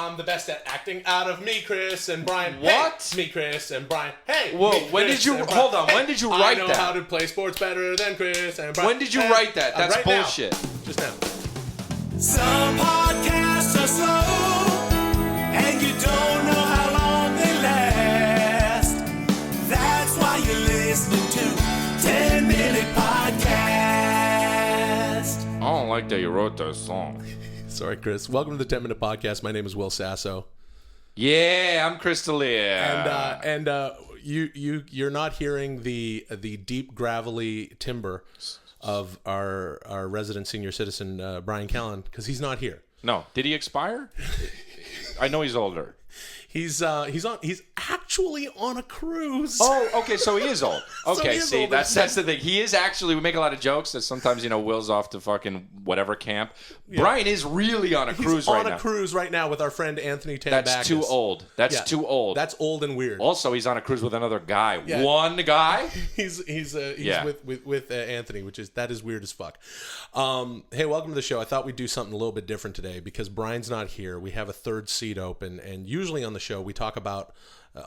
I'm the best at acting out of me, Chris and Bryan. What? Hey, me, Chris and Bryan. Hey, Whoa, me, when Chris did you, and Bryan. hold on, Hey, when did you write that? I know how to play sports better than Chris and Bryan. When did you write that? That's right bullshit. Now. Just now. Some podcasts are slow, and you don't know how long they last. That's why you're listening to 10-Minute Podcast. I don't like that you wrote that song. Sorry, Chris. Welcome to the 10-Minute Podcast. My name is Will Sasso. Yeah, I'm Chris D'Elia. And you're not hearing the deep gravelly timbre of our resident senior citizen Bryan Callen because he's not here. No, did he expire? I know he's older. He's actually on a cruise. Oh, okay, so he is old. Okay, is see, old. that's the thing. He is actually, we make a lot of jokes that sometimes, Will's off to fucking whatever camp. Yeah. Bryan is really on a cruise right now. He's on a cruise right now with our friend Anthony Tambakis. That's too old. That's too old. That's old and weird. Also, he's on a cruise with another guy. Yeah. One guy? He's with Anthony, that is weird as fuck. Hey, welcome to the show. I thought we'd do something a little bit different today because Bryan's not here. We have a third seat open, and usually on the show we talk about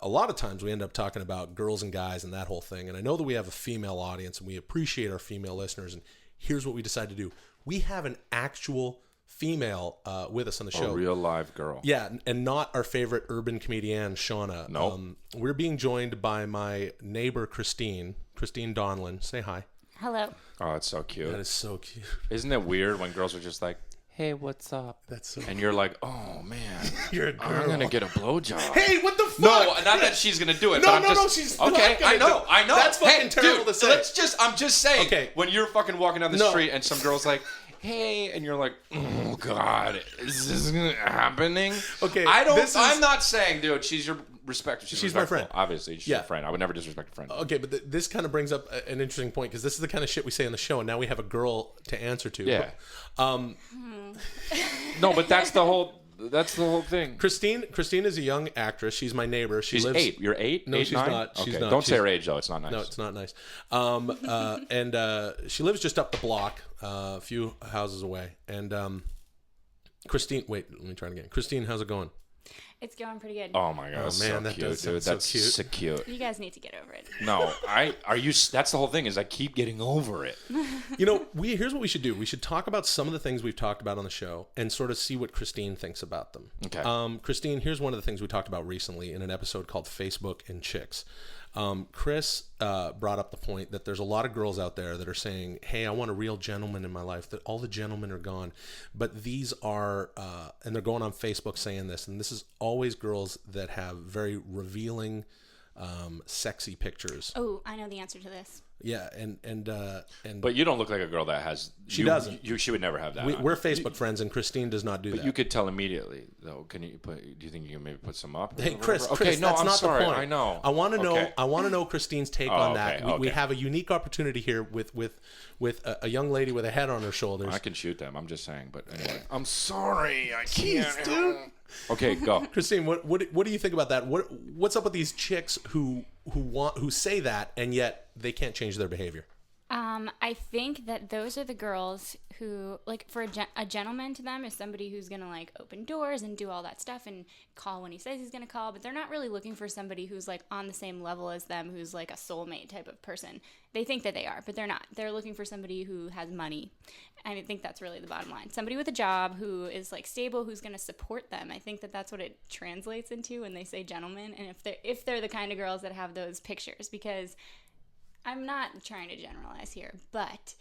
a lot of times we end up talking about girls and guys and that whole thing. And I know that we have a female audience and we appreciate our female listeners. And here's what we decided to do. We have an actual female with us on the show. A real live girl. Yeah, and not our favorite urban comedian, Shauna. No. We're being joined by my neighbor, Christine Donlin. Say hi. Hello. Oh, that's so cute. That is so cute. Isn't it weird when girls are just like, hey, what's up? That's so and you're like, oh, man. You're a girl. I'm going to get a blowjob. Hey, what the fuck? No, not that she's going to do it. No, but I'm no, just, no, she's okay, not gonna I know. That's fucking terrible dude, to say. I'm just saying, okay. When you're fucking walking down the street and some girl's like, hey, and you're like, oh, God, is this happening? Okay, I'm not saying, dude, she's your respectful. She's my friend. Obviously, she's your friend. I would never disrespect a friend. Okay, but this kind of brings up an interesting point because this is the kind of shit we say on the show, and now we have a girl to answer to. Yeah. But, no, but that's the whole thing. Christine is a young actress. She's my neighbor. She's 8. You're 8? No, 8, she's 9? not. She's okay. not. Don't say her age, though. It's not nice. No, it's not nice. And she lives just up the block, a few houses away. And Christine, wait, let me try it again. Christine, how's it going? It's going pretty good. Oh my God, that's man, so that cute, does dude. sound That's so cute. You guys need to get over it. No, that's the whole thing is I keep getting over it. Here's what we should do. We should talk about some of the things we've talked about on the show and sort of see what Christine thinks about them. Okay. Christine, here's one of the things we talked about recently in an episode called Facebook and Chicks. Chris brought up the point that there's a lot of girls out there that are saying, hey, I want a real gentleman in my life, that all the gentlemen are gone. But these are, and they're going on Facebook saying this, and this is always girls that have very revealing, sexy pictures. Oh, I know the answer to this. Yeah, and But you don't look like a girl that has. She doesn't. She would never have that. We're Facebook friends, and Christine does not do that. But you could tell immediately, though. Do you think you can maybe put some up? Hey, Chris. Okay, no, that's I'm not sorry. the point. I know. I want to know. Okay. I want to know Christine's take on that. Okay, We have a unique opportunity here with a young lady with a head on her shoulders. I can shoot them. I'm just saying. But anyway, I'm sorry. I Jeez, can't. dude. Okay, go. Christine, what do you think about that? What's up with these chicks who say that and yet they can't change their behavior? I think that those are the girls who, like, for a gentleman to them is somebody who's going to, like, open doors and do all that stuff and call when he says he's going to call, but they're not really looking for somebody who's, like, on the same level as them, who's, like, a soulmate type of person. They think that they are, but they're not. They're looking for somebody who has money. And I think that's really the bottom line. Somebody with a job who is, like, stable, who's going to support them. I think that that's what it translates into when they say gentleman, and if they're the kind of girls that have those pictures, because I'm not trying to generalize here, but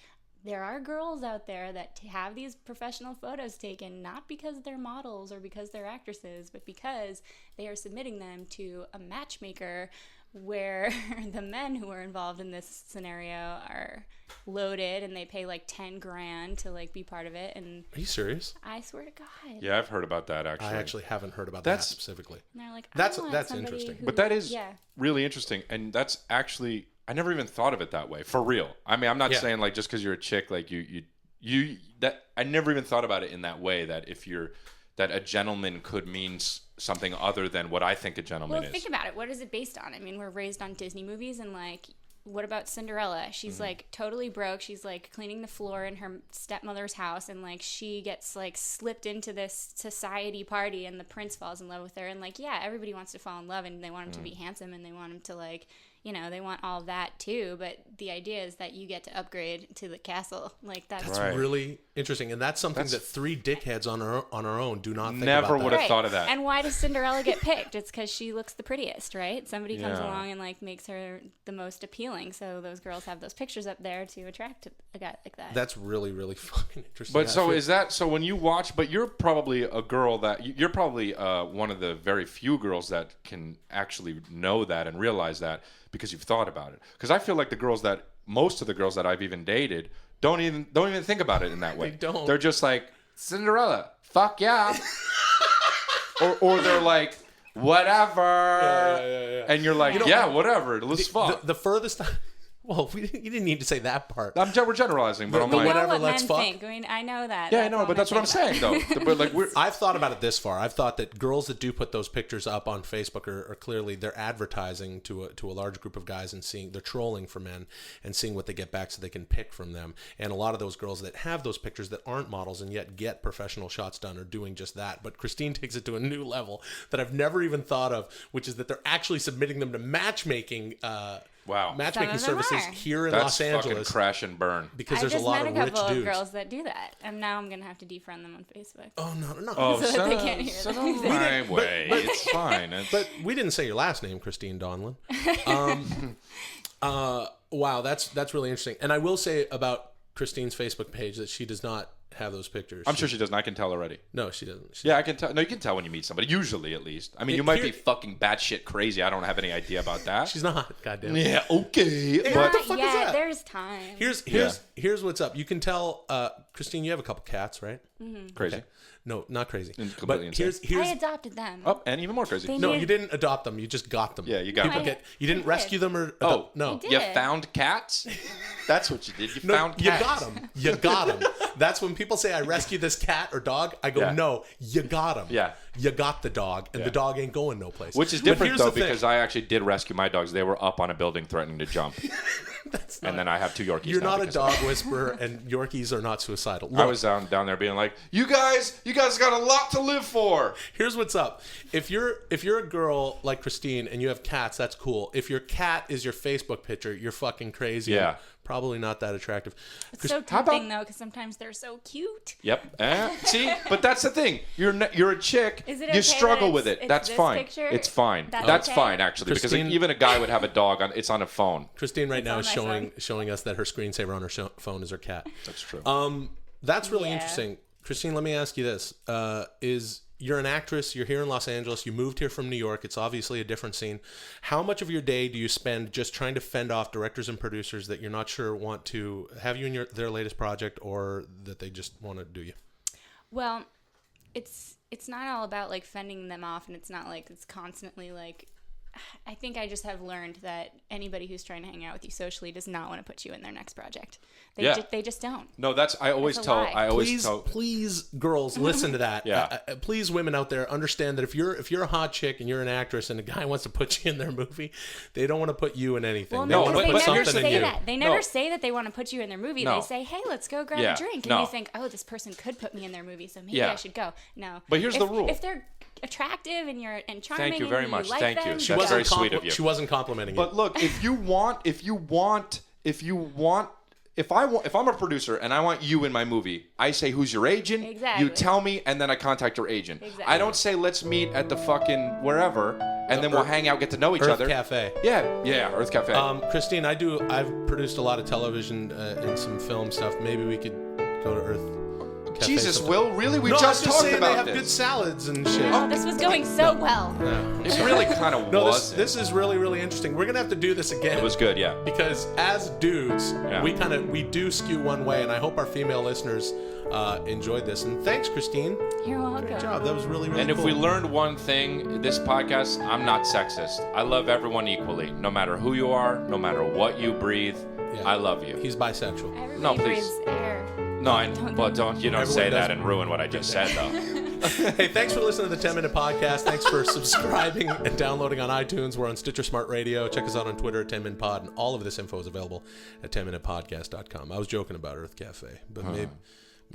there are girls out there that have these professional photos taken not because they're models or because they're actresses, but because they are submitting them to a matchmaker where the men who are involved in this scenario are loaded and they pay like $10,000 to like be part of it. And are you serious? I swear to God. Yeah, I've heard about that actually. I actually haven't heard about that specifically. And they're like, that's somebody interesting. who, but that is really interesting, and that's actually, I never even thought of it that way, for real. I mean, I'm not saying like just because you're a chick, like you that I never even thought about it in that way, that that a gentleman could mean something other than what I think a gentleman is. Well, think about it. What is it based on? I mean, we're raised on Disney movies, and like what about Cinderella? She's like totally broke. She's like cleaning the floor in her stepmother's house, and like she gets like slipped into this society party, and the prince falls in love with her. And like, yeah, everybody wants to fall in love, and they want him to be handsome, and they want him to like, they want all of that too. But the idea is that you get to upgrade to the castle. Like that's really interesting, and that's something that three dickheads on our own do not think never about. Would have thought of that. And why does Cinderella get picked? It's because she looks the prettiest, right? Somebody comes along and like makes her the most appealing. So those girls have those pictures up there to attract a guy like that. That's really, really fucking interesting. But so when you watch, but you're probably a girl you're probably one of the very few girls that can actually know that and realize that because you've thought about it. Because I feel like most of the girls that I've even dated don't even think about it in that way. They don't. They're just like, Cinderella, fuck yeah. or they're like, whatever. Yeah. And you're like, whatever. Let's fuck. The furthest Well, you didn't need to say that part. We're generalizing, but I'm like, whatever. Let's Let's fuck. Think. I mean, I know that. Yeah, I know, but that's what I'm saying, though. But like, I've thought about it this far. I've thought that girls that do put those pictures up on Facebook are clearly they're advertising to a large group of guys and they're trolling for men and seeing what they get back so they can pick from them. And a lot of those girls that have those pictures that aren't models and yet get professional shots done are doing just that. But Christine takes it to a new level that I've never even thought of, which is that they're actually submitting them to matchmaking. Matchmaking services here in Los Angeles. Fucking crash and burn. Because there's a lot of rich dudes. I just met a couple of girls that do that, and now I'm gonna have to defriend them on Facebook. Oh no! Oh, so that they can't hear send them my way. It's fine. But we didn't say your last name, Christine Donlin. Wow, that's really interesting. And I will say about Christine's Facebook page that she does not have those pictures. I'm sure she doesn't. I can tell already. No, she doesn't. I can tell. No, you can tell when you meet somebody. Usually, at least. I mean, you might be fucking batshit crazy. I don't have any idea about that. She's not. Goddamn. Yeah. Okay. Hey, but what the fuck is that? There's time. Here's what's up. You can tell, Christine. You have a couple cats, right? Mm-hmm. Crazy. Okay. No, not crazy. But here's I adopted them. Oh, and even more crazy. No, you didn't adopt them. You just got them. Yeah, you got them. You didn't rescue them or no. You found cats? That's what you did. You found cats. You got them. You got them. That's when people say I rescued this cat or dog. I go, no, you got them. Yeah. You got the dog, and the dog ain't going no place. Which is different though, because I actually did rescue my dogs. They were up on a building threatening to jump. And then I have 2 Yorkies. You're not a dog whisperer, and Yorkies are not suicidal. Look, I was down there being like, you guys got a lot to live for. Here's what's up. If you're a girl like Christine and you have cats, that's cool. If your cat is your Facebook picture, you're fucking crazy. Yeah. Probably not that attractive. It's so tempting though, because sometimes they're so cute. Yep. See, but that's the thing. You're a chick. Is it you okay struggle that with it. it's That's this fine. picture? It's fine. That's okay? Fine actually, Christine, because even a guy would have a dog on. It's on a phone. Christine right now is on my showing us that her screensaver on her phone is her cat. That's true. That's really interesting. Christine, let me ask you this: you're an actress. You're here in Los Angeles. You moved here from New York. It's obviously a different scene. How much of your day do you spend just trying to fend off directors and producers that you're not sure want to have you in their latest project, or that they just want to do you? Well, it's not all about like fending them off, and it's not like it's constantly like. I think I just have learned that anybody who's trying to hang out with you socially does not want to put you in their next project. They just don't. No, I always tell. Please, girls, listen to that. Yeah. Please, women out there, understand that if you're a hot chick and you're an actress and a guy wants to put you in their movie, they don't want to put you in anything. Well, they want to put they never something in say you. that. They never say that they want to put you in their movie. No. They say, "Hey, let's go grab a drink," and you think, "Oh, this person could put me in their movie, so maybe I should go." No. But here's the rule: if they're attractive and charming, thank you very and much. You like Thank them, you. That's very sweet of you. She wasn't complimenting you. But look, if I'm a producer and I want you in my movie, I say, who's your agent? Exactly. You tell me, and then I contact your agent. Exactly. I don't say, let's meet at the fucking wherever, and then we'll hang out, get to know each other. Earth Cafe. Yeah, Earth Cafe. Christine, I've produced a lot of television and some film stuff. Maybe we could go to Earth Cafe. Jesus, sometime. Will, really? We No, just I'm talked saying about they have this. good salads and shit. Oh, this was going so well. It really kind of No, was. this is really, really interesting. We're gonna have to do this again. It was good, yeah. Because as dudes, we do skew one way, and I hope our female listeners enjoyed this. And thanks, Christine. You're welcome. Good job. That was really, really And cool. if we learned one thing, this podcast, I'm not sexist. I love everyone equally, no matter who you are, no matter what you breathe. Yeah. I love you. He's bisexual. Everybody No, please. breathes air. You don't say Everyone that does. and ruin what I just said, though. Hey, thanks for listening to the 10 Minute Podcast. Thanks for subscribing and downloading on iTunes. We're on Stitcher Smart Radio. Check us out on Twitter at 10 Min Pod, and all of this info is available at 10minutepodcast.com. I was joking about Earth Cafe, but maybe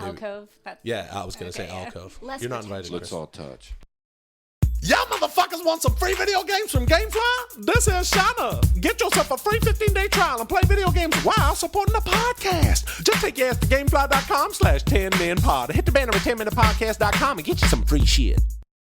Alcove. Yeah, I was going to say Alcove. You're not invited. Let's all touch. Y'all motherfuckers want some free video games from GameFly? This is Shana. Get yourself a free 15-day trial and play video games while supporting the podcast. Just take your ass to gamefly.com/10minpod. Hit the banner at 10minutepodcast.com and get you some free shit.